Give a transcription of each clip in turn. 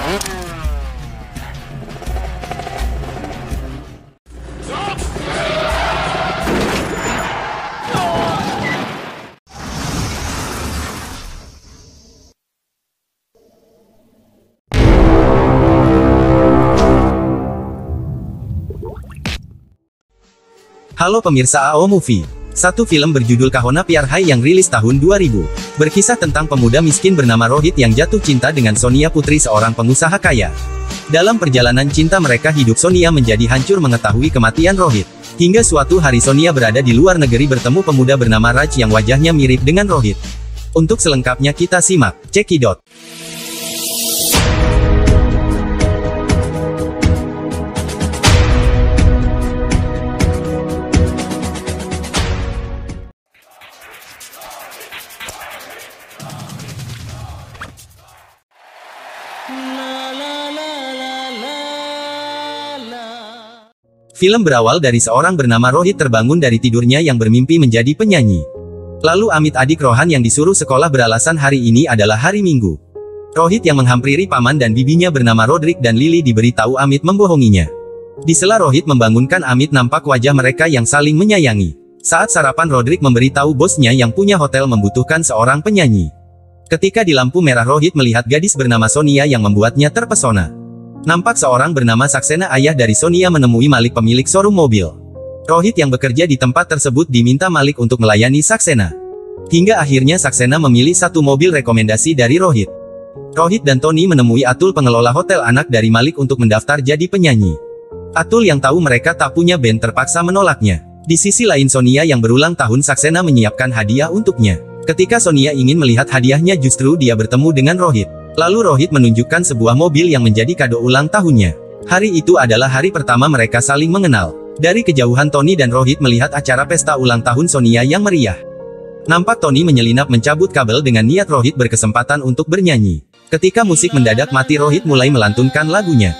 Halo pemirsa AO Movie. Satu film berjudul Kahona Pyar Hai yang rilis tahun 2000. Berkisah tentang pemuda miskin bernama Rohit yang jatuh cinta dengan Sonia Putri seorang pengusaha kaya. Dalam perjalanan cinta mereka hidup Sonia menjadi hancur mengetahui kematian Rohit. Hingga suatu hari Sonia berada di luar negeri bertemu pemuda bernama Raj yang wajahnya mirip dengan Rohit. Untuk selengkapnya kita simak, cekidot. Film berawal dari seorang bernama Rohit terbangun dari tidurnya yang bermimpi menjadi penyanyi. Lalu Amit adik Rohan yang disuruh sekolah beralasan hari ini adalah hari Minggu. Rohit yang menghampiri paman dan bibinya bernama Rodrik dan Lily diberitahu Amit membohonginya. Di sela Rohit membangunkan Amit nampak wajah mereka yang saling menyayangi. Saat sarapan Rodrik memberitahu bosnya yang punya hotel membutuhkan seorang penyanyi. Ketika di lampu merah Rohit melihat gadis bernama Sonia yang membuatnya terpesona. Nampak seorang bernama Saksena ayah dari Sonia menemui Malik pemilik showroom mobil. Rohit yang bekerja di tempat tersebut diminta Malik untuk melayani Saksena. Hingga akhirnya Saksena memilih satu mobil rekomendasi dari Rohit. Rohit dan Tony menemui Atul pengelola hotel anak dari Malik untuk mendaftar jadi penyanyi. Atul yang tahu mereka tak punya band terpaksa menolaknya. Di sisi lain Sonia yang berulang tahun Saksena menyiapkan hadiah untuknya. Ketika Sonia ingin melihat hadiahnya justru dia bertemu dengan Rohit. Lalu Rohit menunjukkan sebuah mobil yang menjadi kado ulang tahunnya. Hari itu adalah hari pertama mereka saling mengenal. Dari kejauhan Tony dan Rohit melihat acara pesta ulang tahun Sonia yang meriah. Nampak Tony menyelinap mencabut kabel dengan niat Rohit berkesempatan untuk bernyanyi. Ketika musik mendadak mati Rohit mulai melantunkan lagunya.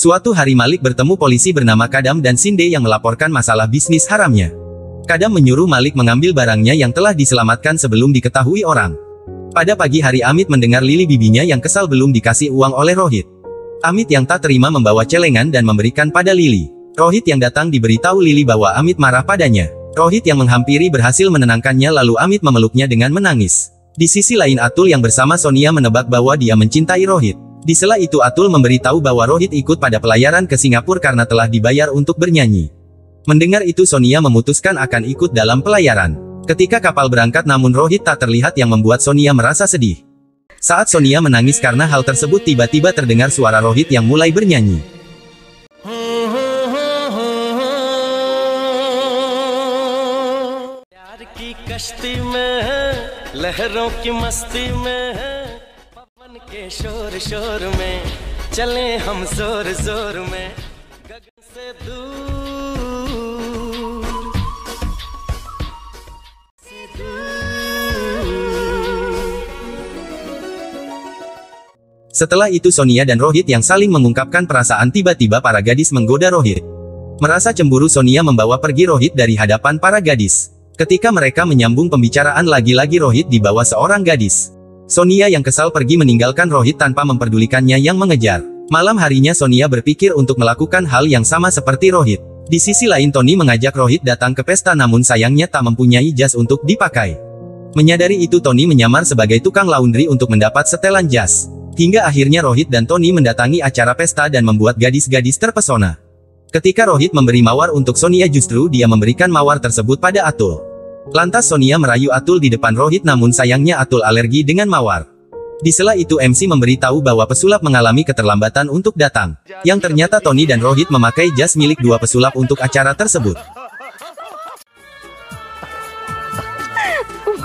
Suatu hari Malik bertemu polisi bernama Kadam dan Sinde yang melaporkan masalah bisnis haramnya. Kadam menyuruh Malik mengambil barangnya yang telah diselamatkan sebelum diketahui orang. Pada pagi hari Amit mendengar Lily bibinya yang kesal belum dikasih uang oleh Rohit. Amit yang tak terima membawa celengan dan memberikan pada Lily. Rohit yang datang diberitahu Lily bahwa Amit marah padanya. Rohit yang menghampiri berhasil menenangkannya lalu Amit memeluknya dengan menangis. Di sisi lain Atul yang bersama Sonia menebak bahwa dia mencintai Rohit. Di sela itu Atul memberitahu bahwa Rohit ikut pada pelayaran ke Singapura karena telah dibayar untuk bernyanyi. Mendengar itu Sonia memutuskan akan ikut dalam pelayaran. Ketika kapal berangkat namun Rohit tak terlihat yang membuat Sonia merasa sedih. Saat Sonia menangis karena hal tersebut tiba-tiba terdengar suara Rohit yang mulai bernyanyi. के शोर शोर में चले हम जोर जोर में गगन से Setelah itu Sonia dan Rohit yang saling mengungkapkan perasaan tiba-tiba para gadis menggoda Rohit. Merasa cemburu Sonia membawa pergi Rohit dari hadapan para gadis. Ketika mereka menyambung pembicaraan lagi-lagi Rohit dibawa seorang gadis. Sonia yang kesal pergi meninggalkan Rohit tanpa memperdulikannya yang mengejar. Malam harinya Sonia berpikir untuk melakukan hal yang sama seperti Rohit. Di sisi lain Tony mengajak Rohit datang ke pesta namun sayangnya tak mempunyai jas untuk dipakai. Menyadari itu Tony menyamar sebagai tukang laundry untuk mendapat setelan jas. Hingga akhirnya Rohit dan Tony mendatangi acara pesta dan membuat gadis-gadis terpesona. Ketika Rohit memberi mawar untuk Sonia justru dia memberikan mawar tersebut pada Atul. Lantas Sonia merayu Atul di depan Rohit namun sayangnya Atul alergi dengan mawar. Di sela itu MC memberitahu bahwa pesulap mengalami keterlambatan untuk datang. Yang ternyata Tony dan Rohit memakai jas milik dua pesulap untuk acara tersebut.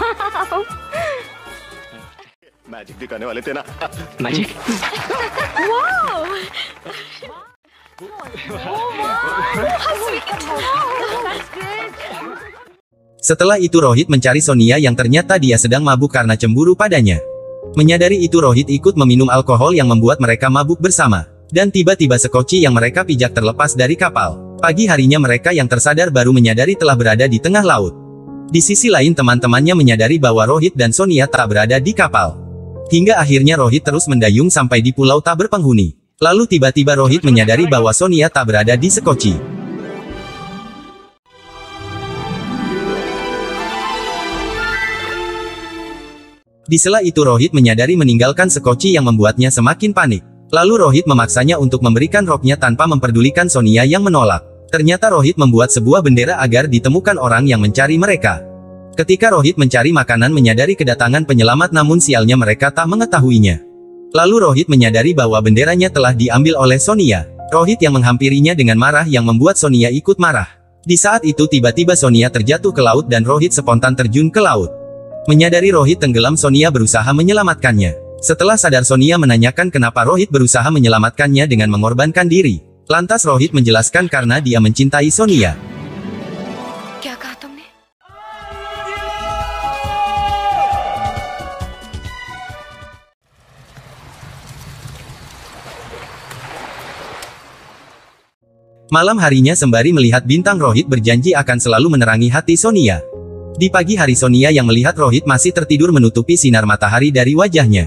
Wow. Magic दिखाने वाले थे ना? Magic? Wow. Oh wow. How sweet. That's great. Setelah itu Rohit mencari Sonia yang ternyata dia sedang mabuk karena cemburu padanya. Menyadari itu Rohit ikut meminum alkohol yang membuat mereka mabuk bersama. Dan tiba-tiba sekoci yang mereka pijak terlepas dari kapal. Pagi harinya mereka yang tersadar baru menyadari telah berada di tengah laut. Di sisi lain teman-temannya menyadari bahwa Rohit dan Sonia tak berada di kapal. Hingga akhirnya Rohit terus mendayung sampai di pulau tak berpenghuni. Lalu tiba-tiba Rohit menyadari bahwa Sonia tak berada di sekoci. Di sela itu Rohit menyadari meninggalkan sekoci yang membuatnya semakin panik. Lalu Rohit memaksanya untuk memberikan roknya tanpa memperdulikan Sonia yang menolak. Ternyata Rohit membuat sebuah bendera agar ditemukan orang yang mencari mereka. Ketika Rohit mencari makanan menyadari kedatangan penyelamat namun sialnya mereka tak mengetahuinya. Lalu Rohit menyadari bahwa benderanya telah diambil oleh Sonia. Rohit yang menghampirinya dengan marah yang membuat Sonia ikut marah. Di saat itu tiba-tiba Sonia terjatuh ke laut dan Rohit spontan terjun ke laut. Menyadari Rohit tenggelam Sonia berusaha menyelamatkannya. Setelah sadar Sonia menanyakan kenapa Rohit berusaha menyelamatkannya dengan mengorbankan diri. Lantas Rohit menjelaskan karena dia mencintai Sonia. क्या कहा तुमने? Malam harinya sembari melihat bintang Rohit berjanji akan selalu menerangi hati Sonia. Di pagi hari Sonia yang melihat Rohit masih tertidur menutupi sinar matahari dari wajahnya.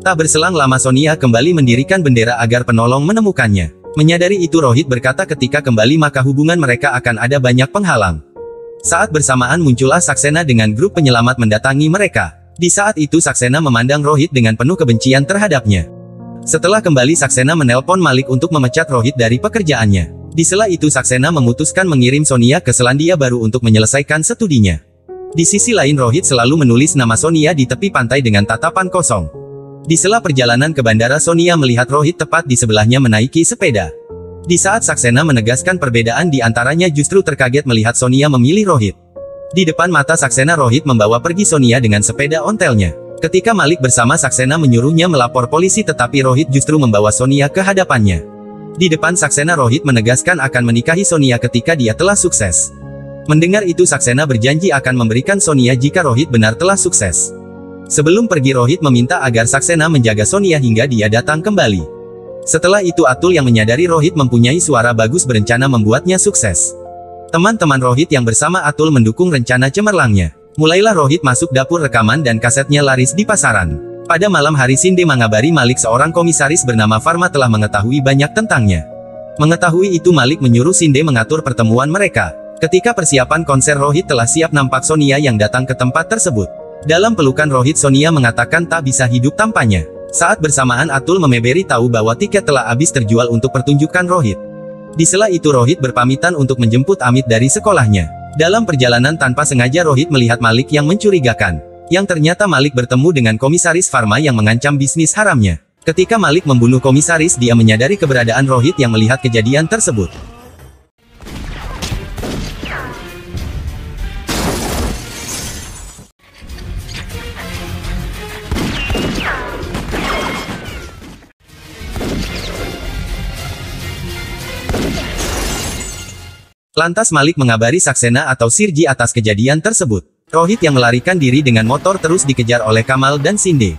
Tak berselang lama Sonia kembali mendirikan bendera agar penolong menemukannya. Menyadari itu Rohit berkata ketika kembali maka hubungan mereka akan ada banyak penghalang. Saat bersamaan muncullah Saksena dengan grup penyelamat mendatangi mereka. Di saat itu Saksena memandang Rohit dengan penuh kebencian terhadapnya. Setelah kembali Saksena menelpon Malik untuk memecat Rohit dari pekerjaannya. Di sela itu Saksena memutuskan mengirim Sonia ke Selandia Baru untuk menyelesaikan studinya. Di sisi lain Rohit selalu menulis nama Sonia di tepi pantai dengan tatapan kosong. Di sela perjalanan ke bandara Sonia melihat Rohit tepat di sebelahnya menaiki sepeda. Di saat Saksena menegaskan perbedaan di antaranya justru terkaget melihat Sonia memilih Rohit. Di depan mata Saksena Rohit membawa pergi Sonia dengan sepeda ontelnya. Ketika Malik bersama Saksena menyuruhnya melapor polisi tetapi Rohit justru membawa Sonia ke hadapannya. Di depan Saksena Rohit menegaskan akan menikahi Sonia ketika dia telah sukses. Mendengar itu Saksena berjanji akan memberikan Sonia jika Rohit benar telah sukses. Sebelum pergi Rohit meminta agar Saksena menjaga Sonia hingga dia datang kembali. Setelah itu Atul yang menyadari Rohit mempunyai suara bagus berencana membuatnya sukses. Teman-teman Rohit yang bersama Atul mendukung rencana cemerlangnya. Mulailah Rohit masuk dapur rekaman dan kasetnya laris di pasaran. Pada malam hari Sinde mengabari Malik seorang komisaris bernama Farma telah mengetahui banyak tentangnya. Mengetahui itu Malik menyuruh Sinde mengatur pertemuan mereka. Ketika persiapan konser Rohit telah siap nampak Sonia yang datang ke tempat tersebut. Dalam pelukan Rohit Sonia mengatakan tak bisa hidup tanpanya. Saat bersamaan Atul memeberi tahu bahwa tiket telah habis terjual untuk pertunjukan Rohit. Di sela itu Rohit berpamitan untuk menjemput Amit dari sekolahnya. Dalam perjalanan tanpa sengaja Rohit melihat Malik yang mencurigakan. Yang ternyata Malik bertemu dengan komisaris Farma yang mengancam bisnis haramnya. Ketika Malik membunuh komisaris dia menyadari keberadaan Rohit yang melihat kejadian tersebut. Lantas Malik mengabari Saksena atau Sirji atas kejadian tersebut. Rohit yang melarikan diri dengan motor terus dikejar oleh Kamal dan Sinde.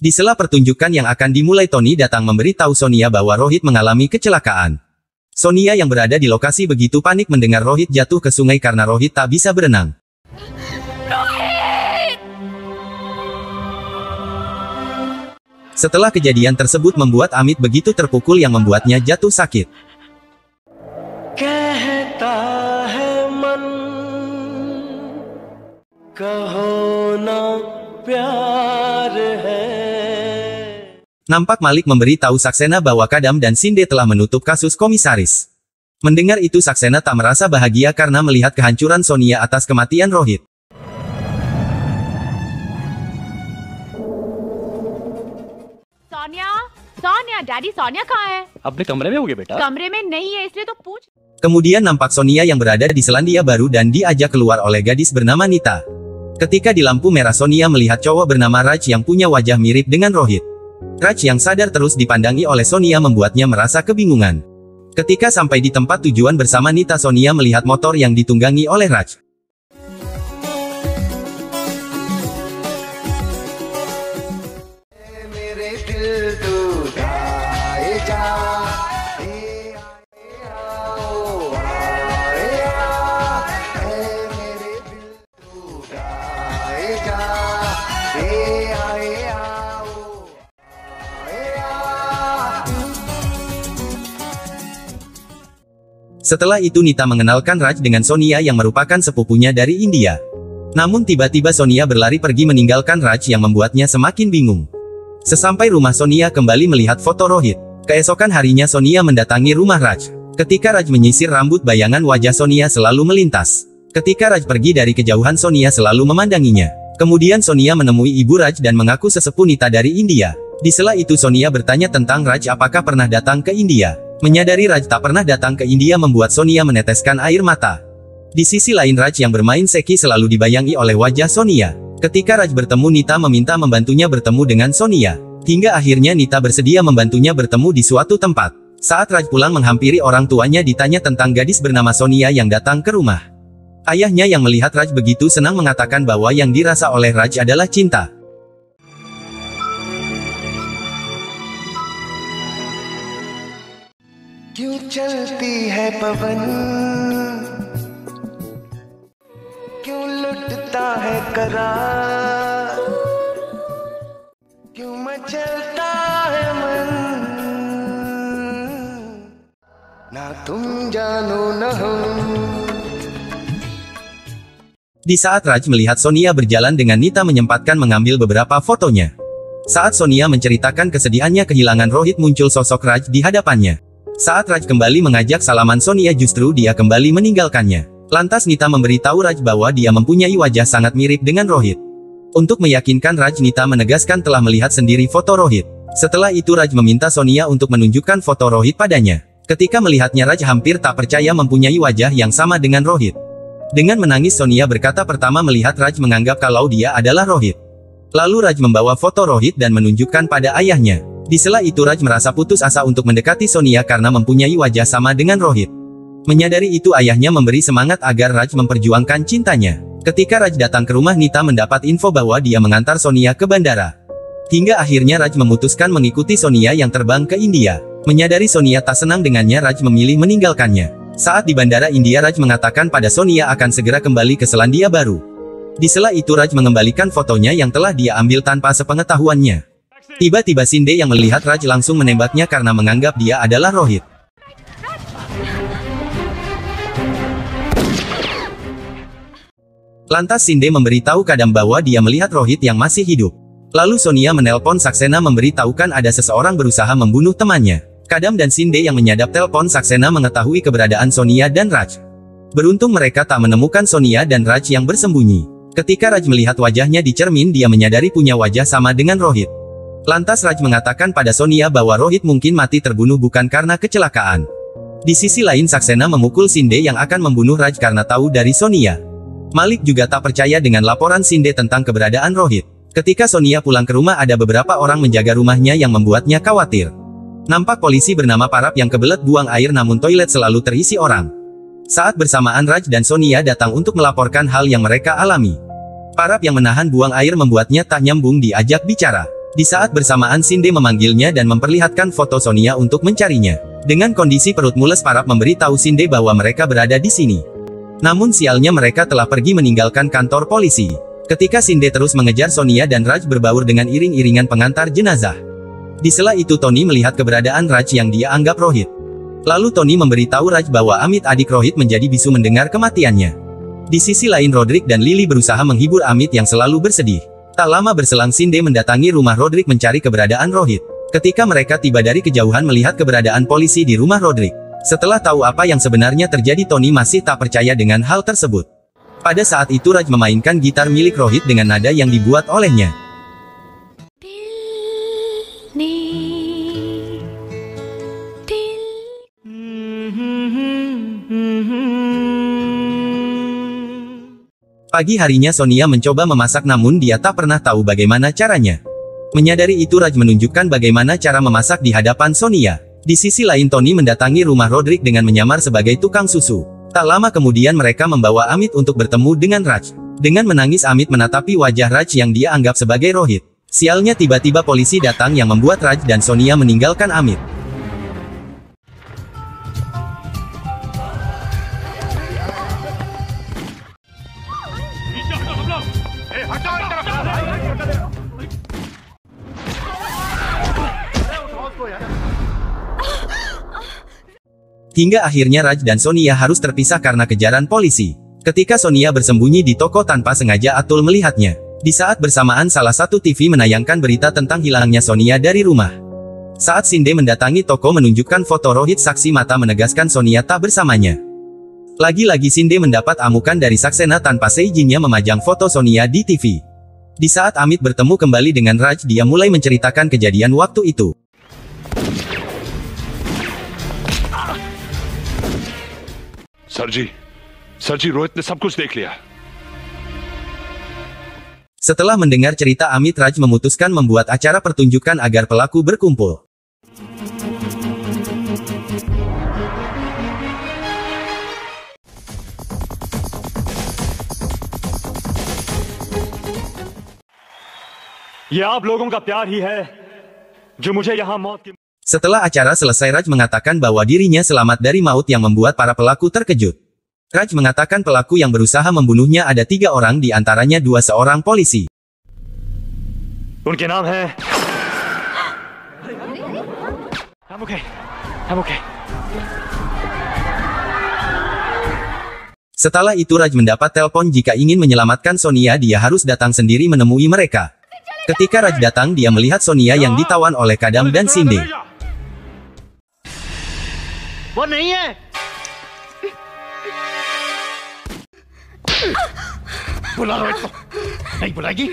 Di sela pertunjukan yang akan dimulai Tony datang memberitahu Sonia bahwa Rohit mengalami kecelakaan. Sonia yang berada di lokasi begitu panik mendengar Rohit jatuh ke sungai karena Rohit tak bisa berenang. Rohit! Setelah kejadian tersebut membuat Amit begitu terpukul yang membuatnya jatuh sakit. कहता है मन कहो ना प्यार है. Nampak Malik memberi tahu Saksena bahwa Kadam dan Sinde telah menutup kasus komisaris. Mendengar itu Saksena tak merasa bahagia karena melihat kehancuran Sonia atas kematian Rohit. Sonia, Sonia, daddy Sonia कहाँ है? अपने कमरे में होगे बेटा। कमरे में नहीं है इसलिए तो पूछ। Kemudian nampak Sonia yang berada di Selandia Baru dan diajak keluar oleh gadis bernama Nita. Ketika di lampu merah Sonia melihat cowok bernama Raj yang punya wajah mirip dengan Rohit. Raj yang sadar terus dipandangi oleh Sonia membuatnya merasa kebingungan. Ketika sampai di tempat tujuan bersama Nita, Sonia melihat motor yang ditunggangi oleh Raj. Setelah itu Nita mengenalkan Raj dengan Sonia yang merupakan sepupunya dari India. Namun tiba-tiba Sonia berlari pergi meninggalkan Raj yang membuatnya semakin bingung. Sesampai rumah Sonia kembali melihat foto Rohit. Keesokan harinya Sonia mendatangi rumah Raj. Ketika Raj menyisir rambut, bayangan wajah Sonia selalu melintas. Ketika Raj pergi dari kejauhan, Sonia selalu memandanginya. Kemudian Sonia menemui ibu Raj dan mengaku sesepuh Nita dari India. Di sela itu Sonia bertanya tentang Raj apakah pernah datang ke India. Menyadari Raj tak pernah datang ke India membuat Sonia meneteskan air mata. Di sisi lain Raj yang bermain seki selalu dibayangi oleh wajah Sonia. Ketika Raj bertemu, Nita meminta membantunya bertemu dengan Sonia. Hingga akhirnya Nita bersedia membantunya bertemu di suatu tempat. Saat Raj pulang menghampiri orang tuanya, ditanya tentang gadis bernama Sonia yang datang ke rumah. Ayahnya yang melihat Raj begitu senang mengatakan bahwa yang dirasa oleh Raj adalah cinta. क्यों चलती है पवन, क्यों लुटता है करार, क्यों मचलता है मन, ना तुम जानो न हम. Di saat Raj melihat Sonia berjalan dengan Nita, menyempatkan mengambil beberapa fotonya. Saat Sonia menceritakan kesedihannya kehilangan Rohit, muncul sosok Raj di hadapannya. Saat Raj kembali mengajak salaman Sonia, justru dia kembali meninggalkannya. Lantas Nita memberitahu Raj bahwa dia mempunyai wajah sangat mirip dengan Rohit. Untuk meyakinkan Raj, Nita menegaskan telah melihat sendiri foto Rohit. Setelah itu Raj meminta Sonia untuk menunjukkan foto Rohit padanya. Ketika melihatnya, Raj hampir tak percaya mempunyai wajah yang sama dengan Rohit. Dengan menangis Sonia berkata pertama melihat Raj menganggap kalau dia adalah Rohit. Lalu Raj membawa foto Rohit dan menunjukkan pada ayahnya. Di sela itu Raj merasa putus asa untuk mendekati Sonia karena mempunyai wajah sama dengan Rohit. Menyadari itu ayahnya memberi semangat agar Raj memperjuangkan cintanya. Ketika Raj datang ke rumah, Nita mendapat info bahwa dia mengantar Sonia ke bandara. Hingga akhirnya Raj memutuskan mengikuti Sonia yang terbang ke India. Menyadari Sonia tak senang dengannya, Raj memilih meninggalkannya. Saat di bandara India, Raj mengatakan pada Sonia akan segera kembali ke Selandia Baru. Di sela itu Raj mengembalikan fotonya yang telah dia ambil tanpa sepengetahuannya. Tiba-tiba Sinde yang melihat Raj langsung menembaknya karena menganggap dia adalah Rohit. Lantas Sinde memberitahu Kadam bahwa dia melihat Rohit yang masih hidup. Lalu Sonia menelpon Saksena memberitahukan ada seseorang berusaha membunuh temannya. Kadam dan Sinde yang menyadap telepon Saksena mengetahui keberadaan Sonia dan Raj. Beruntung mereka tak menemukan Sonia dan Raj yang bersembunyi. Ketika Raj melihat wajahnya di cermin, dia menyadari punya wajah sama dengan Rohit. Lantas Raj mengatakan pada Sonia bahwa Rohit mungkin mati terbunuh bukan karena kecelakaan. Di sisi lain Saksena memukul Sinde yang akan membunuh Raj karena tahu dari Sonia. Malik juga tak percaya dengan laporan Sinde tentang keberadaan Rohit. Ketika Sonia pulang ke rumah, ada beberapa orang menjaga rumahnya yang membuatnya khawatir. Nampak polisi bernama Parap yang kebelet buang air, namun toilet selalu terisi orang. Saat bersamaan Raj dan Sonia datang untuk melaporkan hal yang mereka alami. Parap yang menahan buang air membuatnya tak nyambung diajak bicara. Di saat bersamaan Sinde memanggilnya dan memperlihatkan foto Sonia untuk mencarinya. Dengan kondisi perut mules, Parap memberitahu Sinde bahwa mereka berada di sini. Namun sialnya mereka telah pergi meninggalkan kantor polisi. Ketika Sinde terus mengejar Sonia dan Raj berbaur dengan iring-iringan pengantar jenazah. Di sela itu Tony melihat keberadaan Raj yang dia anggap Rohit. Lalu Tony memberitahu Raj bahwa Amit, adik Rohit, menjadi bisu mendengar kematiannya. Di sisi lain Rodrik dan Lily berusaha menghibur Amit yang selalu bersedih. Tak lama berselang Sinde mendatangi rumah Rodrik mencari keberadaan Rohit. Ketika mereka tiba dari kejauhan melihat keberadaan polisi di rumah Rodrik. Setelah tahu apa yang sebenarnya terjadi, Tony masih tak percaya dengan hal tersebut. Pada saat itu Raj memainkan gitar milik Rohit dengan nada yang dibuat olehnya. Pagi harinya Sonia mencoba memasak namun dia tak pernah tahu bagaimana caranya. Menyadari itu Raj menunjukkan bagaimana cara memasak di hadapan Sonia. Di sisi lain Tony mendatangi rumah Roderick dengan menyamar sebagai tukang susu. Tak lama kemudian mereka membawa Amit untuk bertemu dengan Raj. Dengan menangis Amit menatapi wajah Raj yang dia anggap sebagai Rohit. Sialnya tiba-tiba polisi datang yang membuat Raj dan Sonia meninggalkan Amit. Hingga akhirnya Raj dan Sonia harus terpisah karena kejaran polisi. Ketika Sonia bersembunyi di toko tanpa sengaja Atul melihatnya. Di saat bersamaan salah satu TV menayangkan berita tentang hilangnya Sonia dari rumah. Saat Sinde mendatangi toko menunjukkan foto Rohit, saksi mata menegaskan Sonia tak bersamanya. Lagi-lagi Sinde mendapat amukan dari Saksena tanpa seizinnya memajang foto Sonia di TV. Di saat Amit bertemu kembali dengan Raj, dia mulai menceritakan kejadian waktu itu. Sir ji Rohit ने सब कुछ देख लिया. Setelah mendengar cerita Amit, Raj memutuskan membuat acara pertunjukan agar pelaku berkumpul. ये आप लोगों का प्यार ही है जो मुझे यहाँ मौत की. Setelah acara selesai Raj mengatakan bahwa dirinya selamat dari maut yang membuat para pelaku terkejut. Raj mengatakan pelaku yang berusaha membunuhnya ada 3 orang, di antaranya 2 seorang polisi. उनके नाम हैं. I'm okay. Setelah itu Raj mendapat telepon jika ingin menyelamatkan Sonia dia harus datang sendiri menemui mereka. Ketika Raj datang dia melihat Sonia yang ditawan oleh Kadam dan Sinde. वो नहीं है. बुला रोहित को. नहीं बुलाएगी.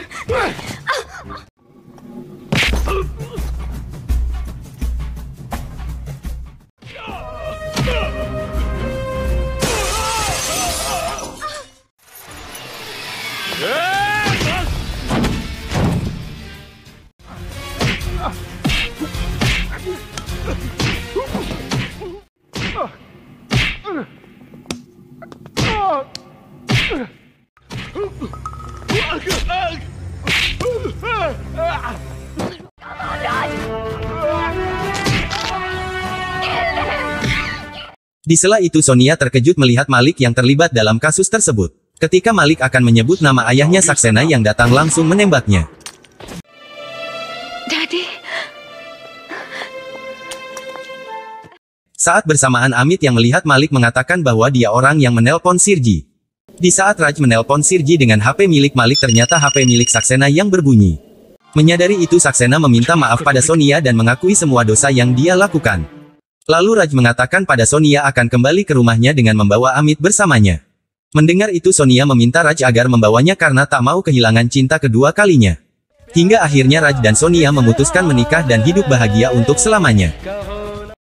Di sela itu Sonia terkejut melihat Malik yang terlibat dalam kasus tersebut. Ketika Malik akan menyebut nama ayahnya, Saksena yang datang langsung menembaknya. Daddy. Saat bersamaan Amit yang melihat Malik mengatakan bahwa dia orang yang menelpon Sirji. Di saat Raj menelpon Sirji dengan HP milik Malik, ternyata HP milik Saksena yang berbunyi. Menyadari itu Saksena meminta maaf pada Sonia dan mengakui semua dosa yang dia lakukan. Lalu Raj mengatakan pada Sonia akan kembali ke rumahnya dengan membawa Amit bersamanya. Mendengar itu Sonia meminta Raj agar membawanya karena tak mau kehilangan cinta kedua kalinya. Hingga akhirnya Raj dan Sonia memutuskan menikah dan hidup bahagia untuk selamanya.